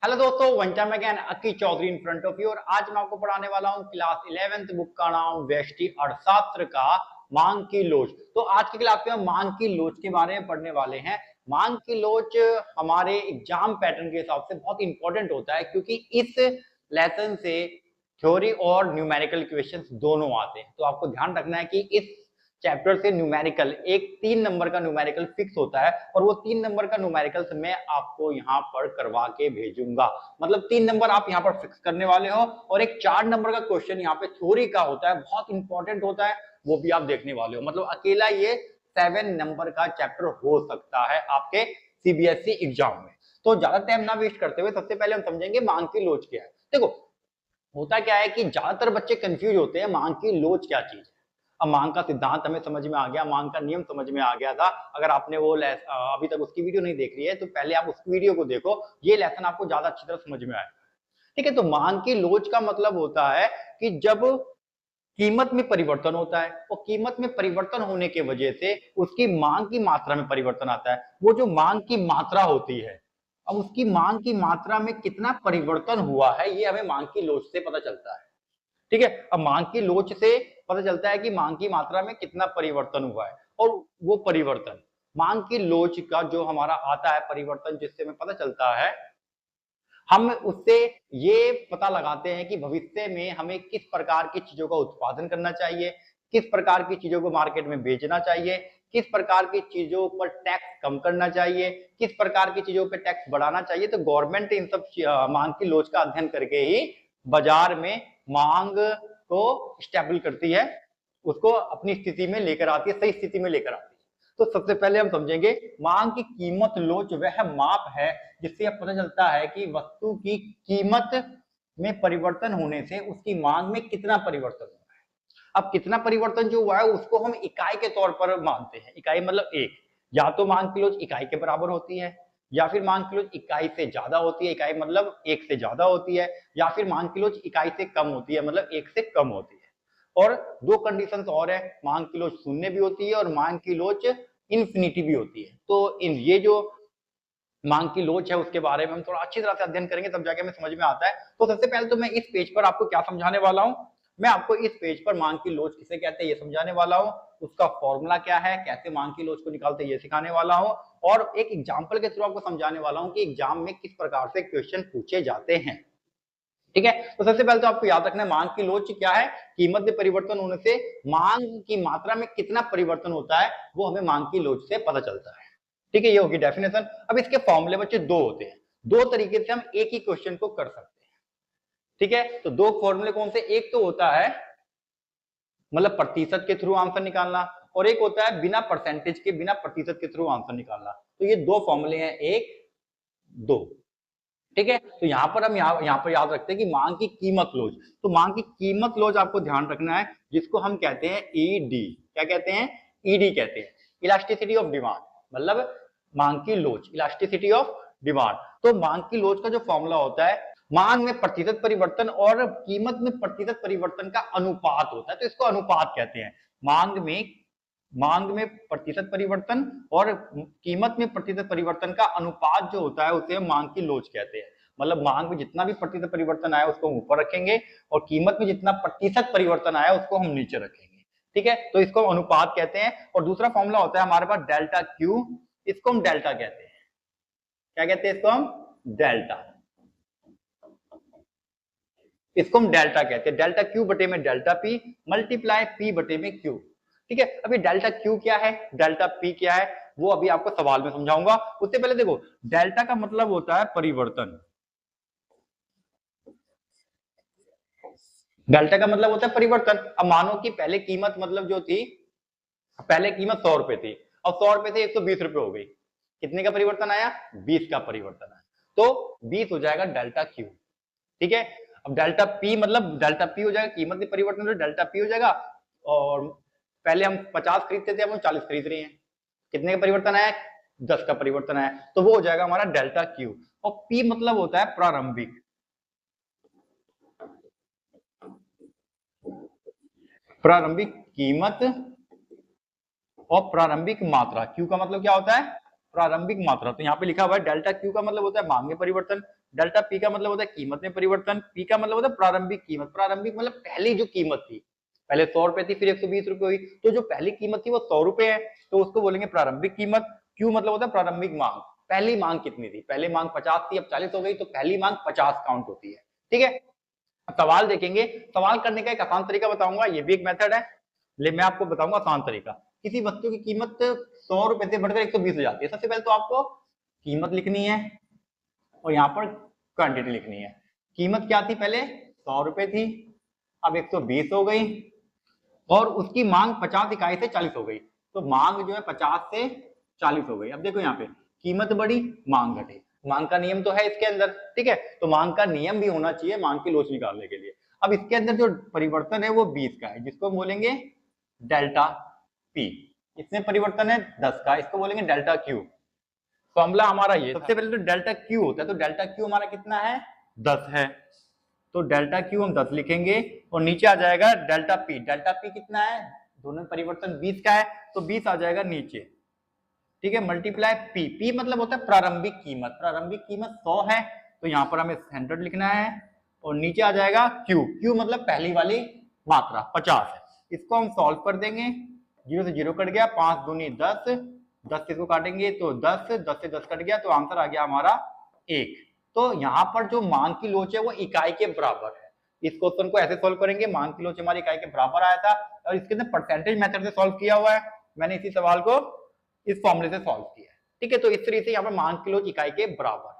Hello दोस्तों, one time again Akki Chaudhary in front of you. और आज मैं आपको पढ़ाने वाला हूँ क्लास 11th बुक का नाम व्यष्टि अर्थशास्त्र का मांग की लोच। तो आज की क्लास में हम मांग की लोच के बारे में पढ़ने वाले हैं। मांग की लोच हमारे एग्जाम पैटर्न के हिसाब से बहुत इंपॉर्टेंट होता है, क्योंकि इस लेसन से थ्योरी और न्यूमेरिकल क्वेश्चंस दोनों आते हैं। तो आपको ध्यान रखना है कि इस चैप्टर से न्यूमेरिकल एक 3 नंबर का न्यूमेरिकल फिक्स होता है, और वो 3 नंबर का न्यूमेरिकल मैं आपको यहाँ पर करवा के भेजूंगा। मतलब 3 नंबर आप यहाँ पर फिक्स करने वाले हो, और एक 4 नंबर का क्वेश्चन यहाँ पे थ्योरी का होता है, बहुत इंपॉर्टेंट होता है, वो भी आप देखने वाले हो। मतलब अकेला ये 7 नंबर का चैप्टर हो सकता है आपके सीबीएसई एग्जाम में। तो ज्यादा टाइम ना वेस्ट करते हुए सबसे पहले हम समझेंगे मांग की लोच क्या है। देखो, होता क्या है कि ज्यादातर बच्चे कंफ्यूज होते हैं मांग की लोच क्या चीज है। अब मांग का सिद्धांत हमें समझ में आ गया, मांग का नियम समझ में आ गया था। अगर आपने वो अभी तक उसकी वीडियो नहीं देख रही है तो पहले आप उस वीडियो को देखो, ये लेसन आपको ज्यादा अच्छी तरह समझ में आएगा। ठीक है, तो मांग की लोच का मतलब होता है कि जब कीमत में परिवर्तन होता है, और कीमत में परिवर्तन होने की वजह से उसकी मांग की मात्रा में परिवर्तन आता है। वो जो मांग की मात्रा होती है, अब उसकी मांग की मात्रा में कितना परिवर्तन हुआ है, ये हमें मांग की लोच से पता चलता है। ठीक है, अब मांग की लोच से पता चलता है कि मांग की मात्रा में कितना परिवर्तन हुआ है, और वो परिवर्तन मांग की लोच का जो हमारा आता है परिवर्तन, जिससे हमें पता चलता है, हम उससे ये पता लगाते हैं कि भविष्य में हमें किस प्रकार की चीजों का उत्पादन करना चाहिए, किस प्रकार की चीजों को मार्केट में बेचना चाहिए, किस प्रकार की चीजों पर टैक्स कम करना चाहिए, किस प्रकार की चीजों पर टैक्स बढ़ाना चाहिए। तो गवर्नमेंट इन सब मांग की लोच का अध्ययन करके ही बाजार में मांग को स्टेबल करती है, उसको अपनी स्थिति में लेकर आती है, सही स्थिति में लेकर आती है। तो सबसे पहले हम समझेंगे मांग की कीमत लोच वह माप है जिससे यह पता चलता है कि वस्तु की कीमत में परिवर्तन होने से उसकी मांग में कितना परिवर्तन हुआ है। अब कितना परिवर्तन जो हुआ है उसको हम इकाई के तौर पर मानते हैं। इकाई मतलब एक, या तो मांग की लोच इकाई के बराबर होती है, या फिर मांग की लोच इकाई से ज्यादा होती है, इकाई मतलब एक से ज्यादा होती है, या फिर मांग की लोच इकाई से कम होती है, मतलब एक से कम होती है। और दो कंडीशंस और है, मांग की लोच शून्य भी होती है और मांग की लोच इन्फिनिटी भी होती है। तो इन ये जो मांग की लोच है उसके बारे में हम थोड़ा अच्छी तरह से अध्ययन करेंगे, तब जाके हमें समझ में आता है। तो सबसे पहले तो मैं इस पेज पर आपको क्या समझाने वाला हूं, मैं आपको इस पेज पर मांग की लोच किसे कहते हैं ये समझाने वाला हूं, उसका फॉर्मूला क्या है, कैसे मांग की लोच को निकालते हैं ये सिखाने वाला हूं, और एक एग्जांपल के थ्रू आपको समझाने वाला हूं कि एग्जाम में किस प्रकार से क्वेश्चन पूछे जाते हैं। ठीक है, तो सबसे पहले तो आपको याद रखना है मांग की लोच क्या है। कीमत में परिवर्तन होने से मांग की मात्रा में कितना परिवर्तन होता है, वो हमें मांग की लोच से पता चलता है। ठीक है, ये होगी डेफिनेशन। अब इसके फॉर्मूले बच्चे दो होते हैं, दो तरीके से हम एक ही क्वेश्चन को कर सकते हैं। ठीक है, तो दो फॉर्मूले कौन से, एक तो होता है मतलब प्रतिशत के थ्रू आंसर निकालना, और एक होता है बिना परसेंटेज के, बिना प्रतिशत के थ्रू आंसर निकालना। तो ये दो फॉर्मूले हैं, एक दो। ठीक है, तो यहां पर हम यहाँ पर याद रखते हैं कि मांग की कीमत लोच। तो मांग की कीमत लोच आपको ध्यान रखना है, जिसको हम कहते हैं ईडी। क्या कहते हैं, ईडी कहते हैं, इलास्टिसिटी ऑफ डिमांड। मतलब मांग की लोच, इलास्टिसिटी ऑफ डिमांड। तो मांग की लोच का जो फॉर्मूला होता है, मांग में प्रतिशत परिवर्तन और कीमत में प्रतिशत परिवर्तन का अनुपात होता है, तो इसको अनुपात कहते हैं। मांग में प्रतिशत परिवर्तन और कीमत में प्रतिशत परिवर्तन का अनुपात जो होता है उसे हम मांग की लोच कहते हैं। मतलब मांग में जितना भी प्रतिशत परिवर्तन आया उसको हम ऊपर रखेंगे, और कीमत में जितना प्रतिशत परिवर्तन आया उसको हम नीचे रखेंगे। ठीक है, तो इसको हम अनुपात कहते हैं। और दूसरा फॉर्मूला होता है हमारे पास डेल्टा क्यू, इसको हम डेल्टा कहते हैं। क्या कहते हैं इसको हम, डेल्टा। इसको हम डेल्टा कहते हैं, डेल्टा क्यू बटे में डेल्टा पी मल्टीप्लाई पी बटे में क्यू। ठीक है, अभी डेल्टा क्यू क्या है, डेल्टा पी क्या है, वो अभी आपको सवाल में समझाऊंगा। उससे पहले देखो, डेल्टा का मतलब होता है परिवर्तन। डेल्टा का मतलब होता है परिवर्तन। अब मानो कि पहले कीमत मतलब जो थी, पहले कीमत 100 रुपए थी, अब 100 रुपए से 120 रुपए हो गई। कितने का परिवर्तन आया, 20 का परिवर्तन आया। तो 20 हो जाएगा डेल्टा क्यू। ठीक है, अब डेल्टा पी मतलब डेल्टा पी हो जाएगा, कीमत में परिवर्तन तो डेल्टा पी हो जाएगा। और पहले हम 50 खरीदते थे, अब हम 40 खरीद रहे हैं। कितने का परिवर्तन आया, 10 का परिवर्तन आया, तो वो हो जाएगा हमारा डेल्टा क्यू। और पी मतलब होता है प्रारंभिक, प्रारंभिक कीमत और प्रारंभिक मात्रा। क्यू का मतलब क्या होता है, प्रारंभिक मात्रा। तो यहाँ पे लिखा हुआ है डेल्टा क्यू का मतलब होता है मांग में परिवर्तन, डेल्टा पी का मतलब होता है कीमत में परिवर्तन, पी का मतलब होता है प्रारंभिक कीमत, प्रारंभिक मतलब पहली जो कीमत थी, पहले 100 रुपए थी फिर 120 रुपए हुई, तो जो पहली कीमत थी वो 100 रुपए है, तो उसको बोलेंगे प्रारंभिक कीमत। क्यू मतलब होता है प्रारंभिक मांग, पहली मांग कितनी थी, पहली मांग 50 थी अब 40 हो गई, तो पहली मांग 50 काउंट होती है। ठीक है, सवाल देखेंगे, सवाल करने का एक आसान तरीका बताऊंगा, ये भी एक मेथड है, ले मैं आपको बताऊंगा आसान तरीका। किसी वस्तु की कीमत 100 रुपए से बढ़कर 120 हो जाती है, सबसे पहले तो आपको कीमत लिखनी है और यहाँ पर क्वांटिटी लिखनी है। कीमत क्या थी, पहले 100 रुपए थी, अब 120 हो गई, और उसकी मांग 50 इकाई से 40 हो गई, तो मांग जो है 50 से 40 हो गई। अब देखो यहाँ पे कीमत बढ़ी, मांग घटी, मांग का नियम तो है इसके अंदर। ठीक है, तो मांग का नियम भी होना चाहिए मांग की लोच निकालने के लिए। अब इसके अंदर जो परिवर्तन है वो 20 का है, जिसको बोलेंगे डेल्टा पी। इसमें परिवर्तन है 10 का, इसको बोलेंगे डेल्टा क्यू। फॉर्मूला हमारा ये, सबसे पहले तो डेल्टा क्यू होता है, तो डेल्टा क्यू हमारा कितना है, 10 है, तो डेल्टा क्यू हम 10 लिखेंगे, और नीचे आ जाएगा डेल्टा पी। डेल्टा पी कितना है, दोनों परिवर्तन 20 का है, तो 20 आ जाएगा नीचे। ठीक है, मल्टीप्लाई पी, पी मतलब होता है प्रारंभिक कीमत, प्रारंभिक कीमत 100 है, तो यहाँ पर हमें 100 लिखना है, और नीचे आ जाएगा क्यू, क्यू मतलब पहली वाली मात्रा 50 है। इसको हम सॉल्व कर देंगे, 0 से 0 कट गया, 5 दूनी 10, 10 से इसको काटेंगे तो 10, 10 से 10 कट गया, तो आंसर आ गया हमारा 1। तो यहाँ पर जो मांग की लोच है वो इकाई के बराबर है। इस क्वेश्चन को ऐसे सॉल्व करेंगे, मांग की लोच हमारी इकाई के बराबर आया था, और इसके अंदर परसेंटेज मेथड से सॉल्व किया हुआ है, मैंने इसी सवाल को इस फॉर्मूले से सॉल्व किया है। ठीक है, तो इस तरीके से यहाँ पर मांग की लोच इकाई के बराबर।